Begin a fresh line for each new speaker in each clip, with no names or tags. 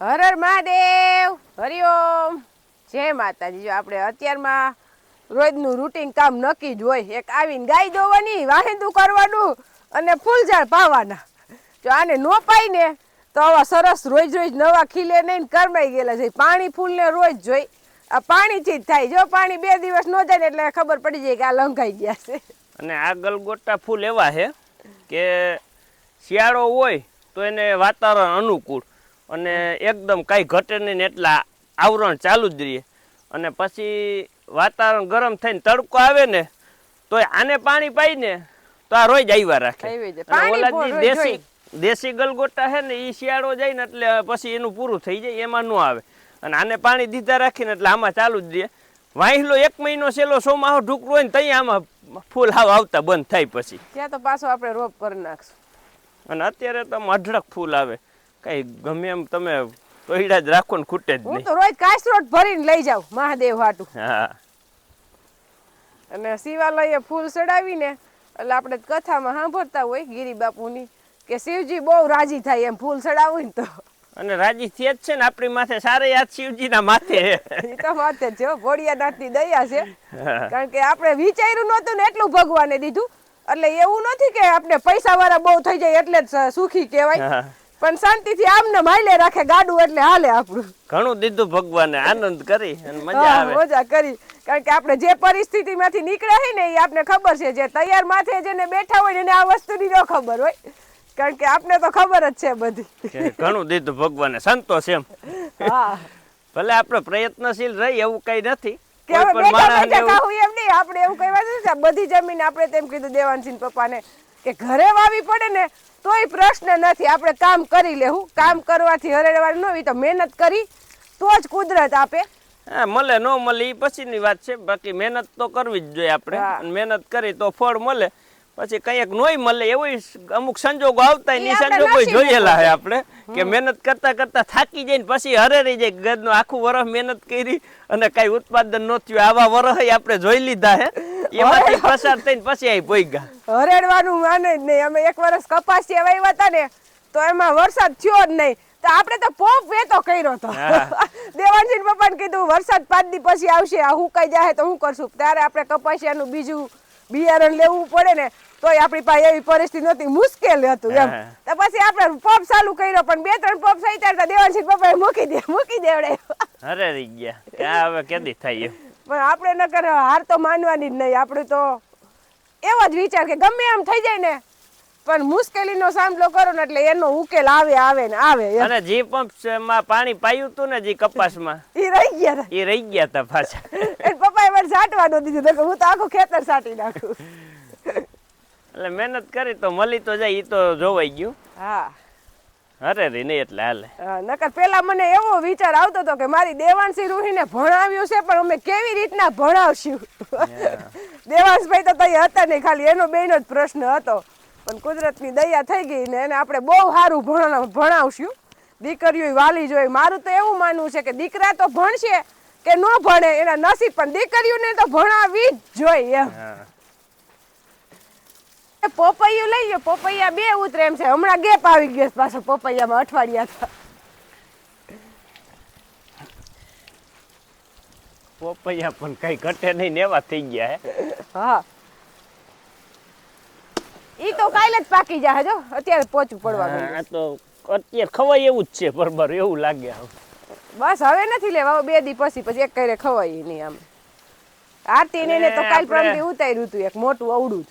હર હર મહાદેવ, હરિઓમ, જય માતાજી. જો આપણે અત્યારમાં રોજનું રૂટીન કામ નક્કી જ હોય. એક આવીને ગાય દોવાની, વાહિંદુ કરવાનું અને ફૂલઝાડ પાવાના. જો આને નો પાય ને તો આવા સરસ રોજ રોજ નવા ખીલે નહીં કરમાઈ ગયેલા છે. પાણી ફૂલને રોજ જોઈ. આ પાણીથી જ થાય. જો પાણી 2 દિવસ ન જાય ને એટલે ખબર પડી જાય કે આ લંઘાઈ ગયા છે.
અને આ ગલગોટા ફૂલ એવા છે કે શિયાળો હોય તો એને વાતાવરણ અનુકૂળ અને એકદમ કાંઈ ઘટે નહીં એટલા આવરણ ચાલુ જ રહીએ. અને પછી વાતાવરણ ગરમ થઈને તડકો આવે ને તો આને પાણી પાઈ ને તો આ રોજ આવ્યા રાખે. દેશી ગલગોટા છે ને એ શિયાળો જાય ને એટલે પછી એનું પૂરું થઈ જાય, એમાં ન આવે. અને આને પાણી દીધા રાખીને એટલે આમાં ચાલુ જ રહે. વાહિલો 1 મહિનો સેલો સોમાહો ઢુકડું હોય ને ત્યાં આમાં ફૂલ આવતા બંધ થાય. પછી
ત્યાં તો પાછો આપણે રોપ કરી નાખશું.
અને અત્યારે તો અઢળક ફૂલ આવે, કઈ ગમે એમ તમે તોયડા જ રાખો ને ખૂટે જ નહીં.
હું તો રોજ કાસરોટ ભરીને લઈ જાઉં મહાદેવ હાટું.
હા.
અને શિવાલયે ફૂલ ચડાવીને એટલે આપણે કથામાં સાંભળતા હોય ગિરી બાપુની કે શિવજી બહુ રાજી થાય એમ ફૂલ ચડાવું ને તો.
અને રાજી થયા જ છે ને આપણી માથે, સારે યાદ શિવજીના માથે.
એ તો માથે જ છે, ભોળિયાનાથની દયા છે. કારણ કે આપણે વિચાર્યું નહોતું ને એટલું ભગવાને દીધું. એટલે એવું નથી કે આપણે પૈસા વાળા બહુ થઈ જાય એટલે જ સુખી કહેવાય, પણ શાંતિથી આમને માયલે રાખે ગાડું એટલે હાલે આપણું.
ઘણું દીધું ભગવાને, આનંદ કરી અને મજા આવે.
મજા કરી. કારણ કે આપણે જે પરિસ્થિતિમાંથી નીકળ્યા હોય ને એ આપણે ખબર છે. જે તૈયાર માથે જેને બેઠા હોય ને એને આ વસ્તુની ન ખબર હોય. કારણ કે આપણે તો ખબર જ છે બધી.
ઘણું દીધું ભગવાને, સંતોષ એમ.
હા,
ભલે આપણે પ્રયત્નશીલ રહી એવું કઈ નથી.
કે હવે બેઠા બેઠા ખાવું એમ નહીં. આપણે એવું કહેવા છે બધી જમીન આપણે તેમ કીધું દેવાનસિંહ પપ્પાને કે ઘરે વાવી પડે ને તોય પ્રશ્ન નથી, આપણે કામ કરી લેવું. કામ કરવાથી હરેડવાનું ન હોય, તો મહેનત કરી તો જ કુદરત આપે.
હા, મળે ન મળે એ પછીની વાત છે. બાકી મહેનત તો કરવી જ જોઈએ આપણે. મહેનત કરી તો ફળ મળે. પછી કંઈક નોય મળે એવું અમુક સંજોગો આવતા એ સંજોગો જોયેલા છે આપણે કે મહેનત કરતા કરતા થાકી જાય ને પછી હરેરી જાય. ગદનું આખું વરસ મહેનત કરી અને કઈ ઉત્પાદન ન થયું, આવા વરસ આપણે જોઈ લીધા હે. એમાંથી પસાર થઈને પછી અહીં પોઈગા.
હરેડવાનું માને જ નહીં. અમે 1 વર્ષ કપાસિયા વાવ્યા હતા ને તો એમાં વરસાદ થયો જ નહીં. તો આપણે તો પોપ વેતો કર્યો હતો. દેવાનસિંહ પપ્પાને કીધું વરસાદ 5 દી પછી આવશે, આ હુકાઈ જાય તો હું કરશું. ત્યારે આપણે કપાસિયાનું બીજું બિયારણ લેવું પડે ને તોય આપણી પાસે એવી પરિસ્થિતિ નહોતી, મુશ્કેલ હતું એમ. તો પછી આપણે પંપ ચાલુ કર્યો, પણ 2-3 પંપ થઈ ત્યારે દેવાનસિંહ પપ્પાએ મૂકી દેવડે.
અરે રહી ગયા ક્યાં હવે કેદી થાય એમ.
પણ આપણે નકર હાર તો માનવાની જ નહીં. આપણે તો એવો જ વિચાર કે ગમે એમ થઈ જાય ને પણ મુશ્કેલીનો સામનો કરો ને એટલે એનો ઉકેલ આવે ને આવે.
અને જે પંપમાં પાણી પાયું હતું ને જે કપાસમાં
એ રહી ગયા
હતા પાછા.
એ પપ્પાએ મને સાટવાનું દીધું, હું તો આખું ખેતર સાટી નાખું.
એટલે મહેનત કરી તો મળી તો જાય, એ તો જોવાઈ ગયું.
હા,
અરે રે નહીં એટલે હાલે.
નકર પેલા મને એવો વિચાર આવતો હતો કે મારી દેવાંશી રૂહીને ભણાવ્યું છે પણ અમે કેવી રીતના ભણાવશું. દેવાંશભાઈ તો તઈ હતા નહીં, ખાલી એનો બેનો જ પ્રશ્ન હતો. પણ કુદરતની દયા થઈ ગઈ ને એને આપણે બહુ સારું ભણાવશું. દીકરીઓ વાલી જોઈએ. મારું તો એવું માનવું છે કે દીકરા તો ભણશે કે ન ભણે એના નસીબ, પણ દીકરીઓને તો ભણાવવી જ જોઈએ એમ. પોપૈયું લઈ ગયો, પોપૈયા 2 ઉતરે એમ છે. હમણાં ગેપ આવી ગયો પાછો પોપૈયામાં, અઠવાડિયા હતા.
પોપૈયા પણ કઈ ઘટે નહીં ને એવા થઈ ગયા હે.
હા, ઈ તો કાલે જ પાકી જાય. જો અત્યારે પોચું પડવાનું.
આ તો અત્યારે ખવાય એવું જ છે બરાબર, એવું લાગે.
બસ હવે નથી લેવા, 2 દી પછી એક કરે ખવાય નહીં. આમ આરતી ને તો કાલ પરમથી ઉતાર્યું હતું એક મોટું અવડું જ.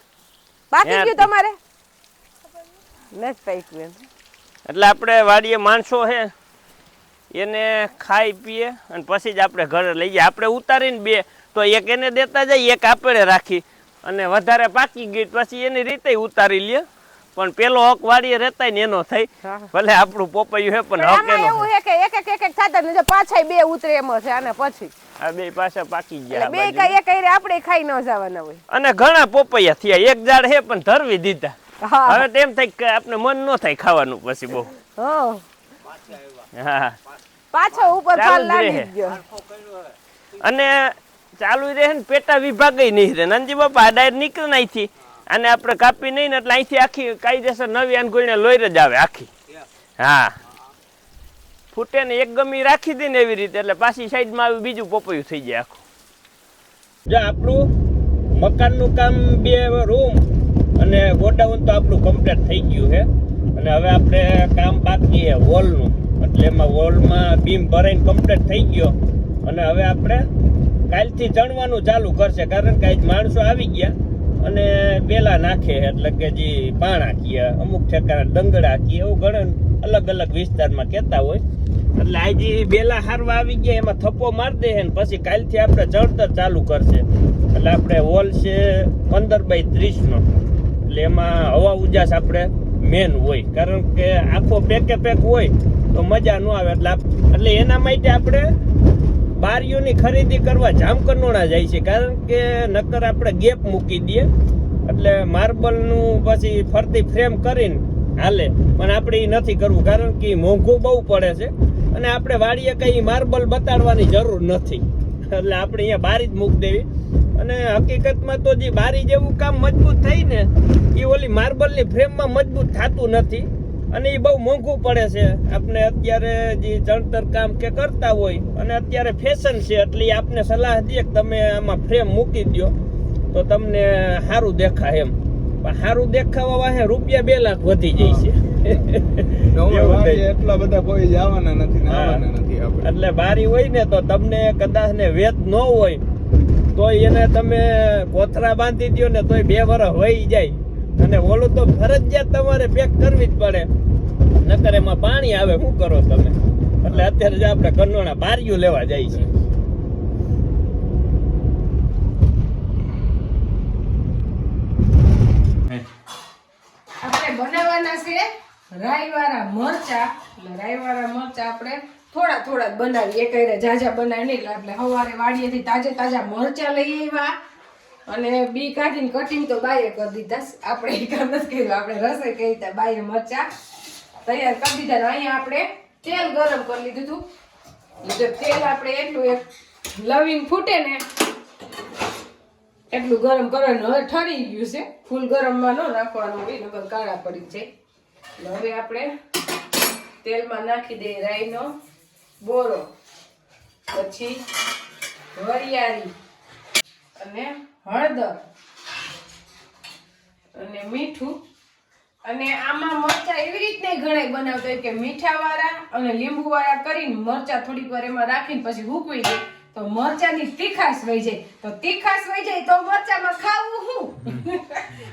પાકી ગયું તમારે નથી પાક્યું.
એટલે આપણે વાડીએ માણસો હે એને ખાઈ પીએ અને પછી જ આપણે ઘરે લઈ જઈએ. આપણે ઉતારીને 2 તો એક એને દેતા જાય, એક આપણે રાખી. અને વધારે પાકી ગઈ પછી એની રીતે ઉતારી લે. પણ પેલો હક વાડીએ રહેતા ને એનો થઈ. ભલે આપણું પોપૈયું હે પણ હક એનો.
એવું હે કે એક ખાતા ને પાછા 2 ઉતરે એમ છે. અને પછી
આ 2 પાછા પાકી ગયા.
2 કઈ એક આપણે ખાઈ ન જવાના હોય.
અને ઘણા પોપૈયા થયા. એક ઝાડ હે પણ ધરવી દીધા. હવે તેમ થાય કે આપણે મન ન થાય ખાવાનું પછી બહુ. હા,
પાછો ઉપર ફાલ લાગી ગયો.
અને ચાલુ રહે ને પેટા વિભાગ નહીં રહે. નંજી બાપા આ ડાયર નીકળે ને અહીંથી, અને આપણે કાપી નહીં ને એટલે અહીંથી આખી કાયદેસર નવી અનગોળીને લોહી જ આવે આખી. હા, ફૂટે ને એક ગમી રાખી દે ને એવી રીતે એટલે પાછી સાઈડમાં આવી બીજું પપૈયું થઈ જાય આખું. જો આપણું મકાનનું કામ 2 રૂમ અને ગોડાઉન તો આપણું કમ્પ્લીટ થઈ ગયું છે અને હવે આપણે કામ બાકી છે વોલનું. એટલે એમાં વોલમાં બીમ ભરાઈને કમ્પ્લીટ થઈ ગયો અને હવે આપણે કાલથી ચણવાનું ચાલુ કરશે, કારણ કે આજ માણસો આવી ગયા અને બેલા નાખે એટલે કે જે પાણા કીએ, અમુક ઠેકાણા ડંગડા કીએ, એવું ઘણા અલગ અલગ વિસ્તારમાં કહેતા હોય. એટલે આજે બેલા હારવા આવી ગયા એમાં થપ્પો મારી દે ને પછી કાલથી આપણે ચણતર ચાલુ કરશે. એટલે આપણે વોલ છે 15x30 નો, એટલે એમાં હવા ઉજાસ આપણે મેન હોય, કારણ કે આખો પેકે પેક હોય તો મજા ન આવે. એટલે એના માટે આપણે બારીઓની ખરીદી કરવા જામકંડોળા જાય છે, કારણ કે નકર આપણે ગેપ મૂકી દઈએ એટલે માર્બલનું પછી ફરતી ફ્રેમ કરીને હાલે, પણ આપણે એ નથી કરવું કારણ કે મોંઘું બહુ પડે છે અને આપણે વાડીએ કંઈ માર્બલ બતાડવાની જરૂર નથી. એટલે આપણે અહીંયા બારી જ મૂકી દેવી. અને હકીકતમાં તો જે બારી જેવું કામ મજબૂત થઈ ને એ ઓલી માર્બલની ફ્રેમમાં મજબૂત થતું નથી અને એ બહુ મોંઘું પડે છે. આપણે અત્યારે જે ચણતર કામ કે કરતા હોય અને અત્યારે ફેશન છે એટલે આપને સલાહ દે કે તમે આમાં ફ્રેમ મૂકી દો તો તમને સારું દેખાય એમ. પણ સારું દેખાવા વાહે રૂપિયા 2 લાખ વધી જાય છે.
એટલા બધા કોઈ જવાના નથી ને આવવાના નથી આપણે.
એટલે બારી હોય ને તો તમને કદાચ ને વેત ન હોય તો એને તમે કોથરા બાંધી દો ને તોય 2 વર્ષ વહી જાય. અને ઓલું તો ફરજિયાત તમારે પેક કરવી જ પડે, નકર એમાં પાણી આવે, શું કરો તમે. એટલે અત્યારે જ આપણે કંડોળા બારીયું લેવા જાય છે.
આપણે બનાવવાના છે રાઈવાળા મરચા. એટલે રાઈવાળા મરચા આપણે થોડા થોડા જ બનાવીએ, એક હારે ઝાઝા બનાવી નહીં. એટલે સવારે વાડીએથી તાજા મરચા લઈ આવ્યા અને બી કાઢીને કટિંગ તો બાઈએ કરી દીધા. આપણે એ કામ નથી કર્યું, આપણે રસોઈ કરી દીધા. બાઈએ મરચા તૈયાર કરી દીધા. અહીંયા આપણે તેલ ગરમ કરી લીધું હતું. એટલે તેલ આપણે એટલું એક લવિંગ ફૂટે ને એટલું ગરમ કરવાનું. હવે ઠરી ગયું છે, ફૂલ ગરમમાં ન નાખવાનું હોય, નકર કાળા પડી જાય. એટલે હવે આપણે તેલમાં નાખી દઈએ રાઈનો બોરો, પછી વરિયાળી અને હળદર અને મીઠું. અને આમાં મરચા એવી રીતના ઘણા બનાવતા હોય કે મીઠા વાળા અને લીંબુ વાળા કરીને મરચા થોડીક વાર એમાં રાખીને પછી હૂકવી દે તો મરચાની તીખાશ વહી જાય. તો તીખાશ વહી જાય તો મરચામાં ખાવું શું?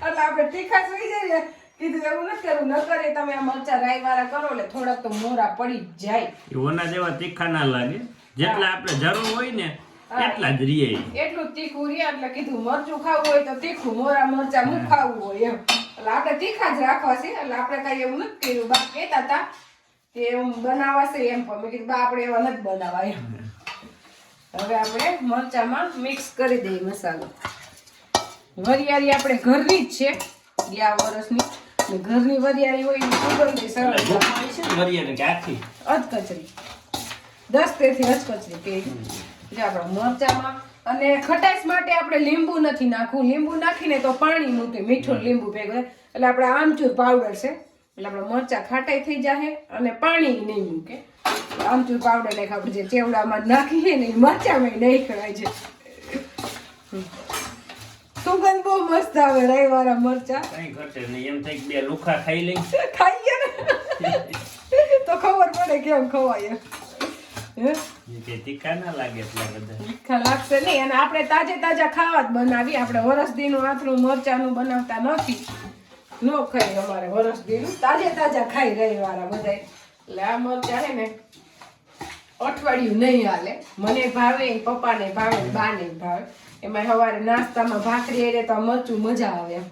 એટલે આપણે તીખાશ વહી જાય ને કીધું એવું નથી કરવું, ન કરે તમે આ મરચા રાઈ વાળા કરો એટલે થોડાક તો મોરા પડી જાય.
ઓના જેવા તીખા ના લાગે, જેટલા આપણે જરૂર હોય ને એટલા જ રીએ.
એટલું તીખું રીએ એટલે કીધું મરચું ખાવું હોય તો તીખું, મોરા મરચા મું ખાવું હોય એમ. એટલે આપણે તીખા જ રાખવા છે. એટલે આપણે કઈ એવું નથી કર્યું. બા કહેતા હતા કે એમ બનાવાશે એમ, પણ મેં કીધું બા આપણે એવા નથી બનાવવા એમ. હવે આપણે મરચામાં મિક્સ કરી દઈએ મસાલો. વરિયાળી આપણે ઘરની જ છે, ગયા વર્ષની. ઘરની વરિયાળી હોય એની સુગંધ સરસ અધકચરી 10 તેથી અધકચરી કે જે આપણા મરચામાં. અને ખટાશ માટે આપણે લીંબુ નથી નાખવું. લીંબુ નાખીને તો પાણી મૂકે, મીઠું લીંબુ ભેગું. એટલે આપણે આમચૂર પાવડર છે એટલે આપણા મરચા ખાટાઈ થઈ જાય અને પાણી નહીં મૂકે. આમચૂર પાવડર નાખ આપણે જે ચેવડામાં નાખીએ ને એ મરચામાં નહીં ખવાય છે. સુગંધ બહુ મસ્ત આવે રાઈવાળા મરચા.
કઈ ઘટે નહીં, એમ થઈ 2 લુખા ખાઈ લઈ
ખાઈએ ને તો ખબર પડે કેમ ખવાય.
તીખા ના લાગે એટલા બધા,
તીખા લાગશે નહીં. અને આપણે તાજા ખાવા જ બનાવી. આપણે વરસદીનું આથરું મરચાનું બનાવતા નથી, ન ખાઈ અમારે વરસદીનું તાજા ખાઈ રવિવાળા બધા. એટલે આ મરચા છે ને અઠવાડિયું નહીં હાલે. મને ભાવે, પપ્પાને ભાવે, બાને ભાવે. એમાં સવારે નાસ્તામાં ભાખરી એટલે તો મરચું મજા આવે એમ.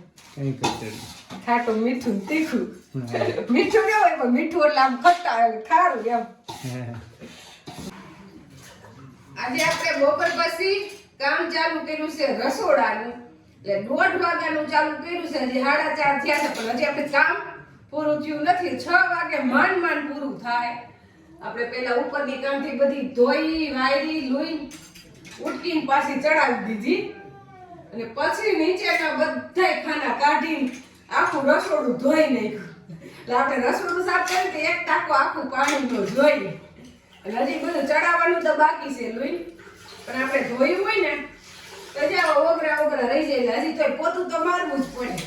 ખાટું મીઠું તીખું. મીઠું ન હોય પણ મીઠું એટલે આમ ખટ્ટા ખારું એમ. આજે આપણે બપોર પછી કામ ચાલુ કર્યું છે રસોડાનું. એટલે 1:30 વાગ્યાનું ચાલુ કર્યું છે, હજી 4:30 થયા છે પણ હજી આપણે કામ પૂરું થયું નથી. 6 વાગે માંડ પૂરું થાય. આપણે પેલા ઉપરની કામથી બધી ધોઈ વાયરી લોઈ ઉટકીને પાછી ચડાવી દીધી અને પછી નીચેના બધાય ખાના કાઢીને આખું રસોડું ધોઈ નાખ્યું. એટલે આપણે રસોડું સાફ કરીને એક ટાંકો આખું પાણીનો ધોઈ અને હજી બધું ચડાવવાનું તો બાકી છે લોહી, પણ આપણે ધોયું હોય ને તો જ્યાં ઓગરા રહી જાય, હજી તો પોતું તો મારવું જ પડે.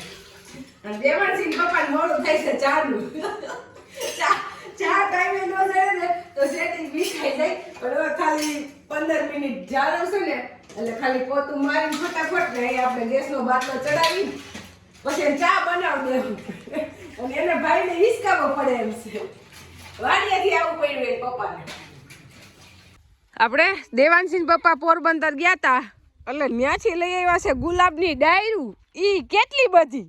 અને દેવાનસિંહ પપ્પાને મોડું થાય છે ચાનું. ચા ટાઈમે ન જાય ને તો સેટિંગ વિખાઈ જાય, પણ હવે ખાલી 15 મિનિટ જાળવશે ને એટલે ખાલી પોતું મારીને ફટાફટ ને અહીં આપણે ગેસનો બાટલો ચડાવી પછી ચા બનાવી દેવું. અને એને ભાઈને હિસકાવો પડે એમ છે, વાડિયાથી આવું પડ્યું એ પપ્પાને. આપણે દેવાનસિંહ પપ્પા પોરબંદર ગયા તા એટલે ત્યાંથી લઈ આવ્યા છે ગુલાબની ડાયરું. ઈ કેટલી બધી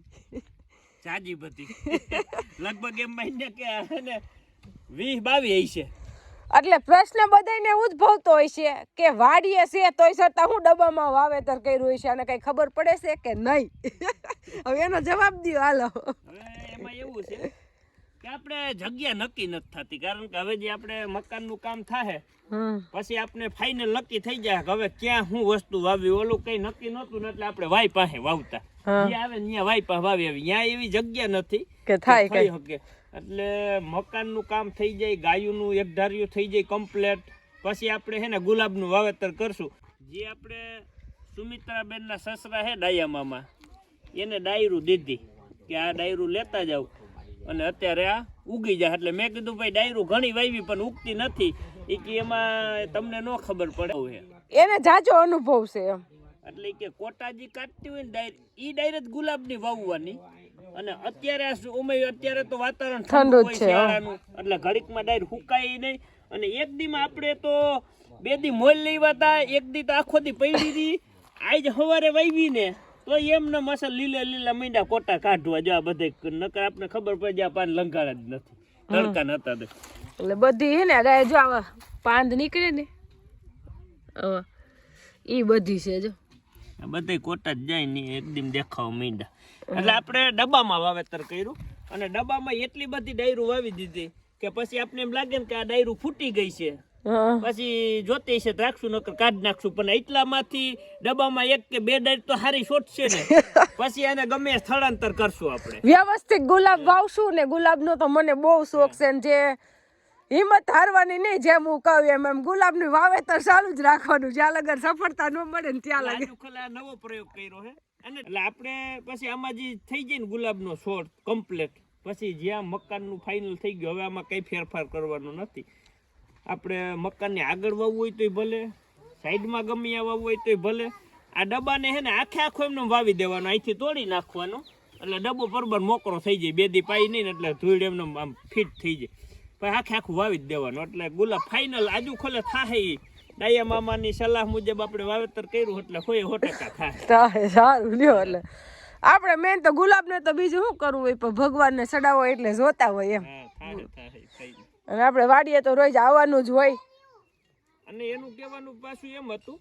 જાજી બધી લગભગ એમ મહિને કે 20-22 હશે.
એટલે પ્રશ્ન બધાને ઉદ્ભવતો હોય છે કે વાડીએ છે તોય છતાં હું ડબ્બામાં વાવેતર કર્યું હોય છે અને કઈ ખબર પડે છે કે નહીં? હવે એનો જવાબ દો હાલો.
હવે એમાં એવું છે કે આપણે જગ્યા નક્કી નથી થતી, કારણ કે હવે જે આપણે મકાનનું કામ થાય પછી આપણે ફાઇનલ નક્કી થઈ જાય કે હવે ક્યાં શું વસ્તુ વાવી. ઓલું કઈ નક્કી નહોતું ને એટલે આપણે વાય પાસે વાવતા, જે આવે ત્યાં વાય પાસે વાવી આવી. ત્યાં એવી જગ્યા નથી
કે થાય
થઈ શકે. એટલે મકાનનું કામ થઈ જાય, ગાયુંનું એકધાર્યું થઈ જાય કમ્પ્લેટ, પછી આપણે હે ને ગુલાબનું વાવેતર કરશું. જે આપણે સુમિત્રાબેનના સસરા હે ડાયા મામા, એને ડાયરું દીધી કે આ ડાયરું લેતા જાવ અને અત્યારે આ ઉગી જાય. એટલે મેં કીધું ભાઈ ડાયરું ઘણી વાવી પણ ઉગતી નથી, એ કે એમાં તમને ન ખબર પડે.
એને જાજો અનુભવ છે એમ.
એટલે કે કોટાજી કાઢતી હોય ને ડાયર, ઈ ડાયર જ ગુલાબની વાવવાની. અને અત્યારે તો વાતાવરણ ઠંડુ હોય શિયાળાનું, એટલે ઘડીકમાં ડાયર હુકાય નહીં. અને એક દીમાં આપણે તો 2 દી મોલ લેવા હતા, એક દી તો આખો દી પડી હતી. આજ સવારે વાવી ને તો એમને મસલ લીલા મીંડા કોટા કાઢવા. જો આ બધે નકર આપણે ખબર પડે જ્યાં પાન લંઘાડા જ નથી, તડકા નતા.
એટલે બધી હે ને જો આવા પાંદ નીકળે ને હવે ઈ બધી છે જો
બધે કોટા જ જાય ને એકદમ દેખાવ મીંડા. એટલે આપણે ડબ્બામાં વાવેતર કર્યું અને ડબ્બામાં એટલી બધી ડાયરું વાવી દીધી કે પછી આપણે એમ લાગે ને કે આ ડાયરું ફૂટી ગઈ છે, પછી જોતી છે રાખશું નકર કાઢી નાખશું. પણ એટલામાંથી ડબ્બામાં 1 કે 2 ડાયર તો હારી છોટશે ને પછી એને ગમે સ્થળાંતર કરશું. આપણે
વ્યવસ્થિત ગુલાબ વાવશું ને. ગુલાબનો તો મને બહુ શોખ છે ને, જે હિંમત હારવાની નહીં, જેમ હું કહું એમ ગુલાબનું વાવેતર ચાલુ જ રાખવાનું, જ્યાં લગર સફળતા ન મળે ને ત્યાં લગર.
નવો પ્રયોગ કર્યો છે. અને એટલે આપણે પછી આમાં જે થઈ જાય ને ગુલાબનો છોડ કમ્પ્લેટ, પછી જ્યાં મકાનનું ફાઇનલ થઈ ગયું, હવે આમાં કઈ ફેરફાર કરવાનો નથી. આપણે મકાનની આગળ વાવવું હોય તોય ભલે, સાઈડમાં ગમે ત્યાં વાવવું હોય તોય ભલે. આ ડબ્બાને હે ને આખો એમને વાવી દેવાનો, અહીંથી તોડી નાખવાનો એટલે ડબ્બો બરોબર મોકરો થઈ જાય. 2 દી પાઈ નહીં ને એટલે ધૂળ એમને આમ ફિટ થઈ જાય. પછી આખું વાવી જ દેવાનું એટલે ગુલાબ ફાઇનલ આજુ ખોલે થાય. ડાયા મામાની સલાહ મુજબ આપણે વાવેતર કર્યું એટલે 100% થાય.
સારું લ્યો. એટલે આપણે મેન તો ગુલાબને તો બીજું શું કરવું હોય, પણ ભગવાનને ચડાવો એટલે જોતા હોય એમ. અને આપણે વાડીએ તો રોજ આવવાનું જ હોય.
અને એનું કહેવાનું પાછું એમ હતું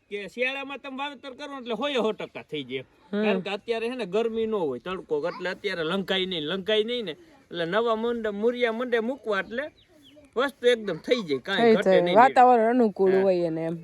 કે શિયાળામાં તમે વાવેતર કરો એટલે 100% થઈ જાય. કારણ કે અત્યારે હે ને ગરમી ન હોય, તડકો, એટલે અત્યારે લંકાઈ નહીં ને એટલે નવા મૂરિયા મંડે મૂકવા એટલે વસ્તુ એકદમ થઈ જાય, કાંઈ ઘટે નહીં,
વાતાવરણ અનુકૂળ હોય એને એમ.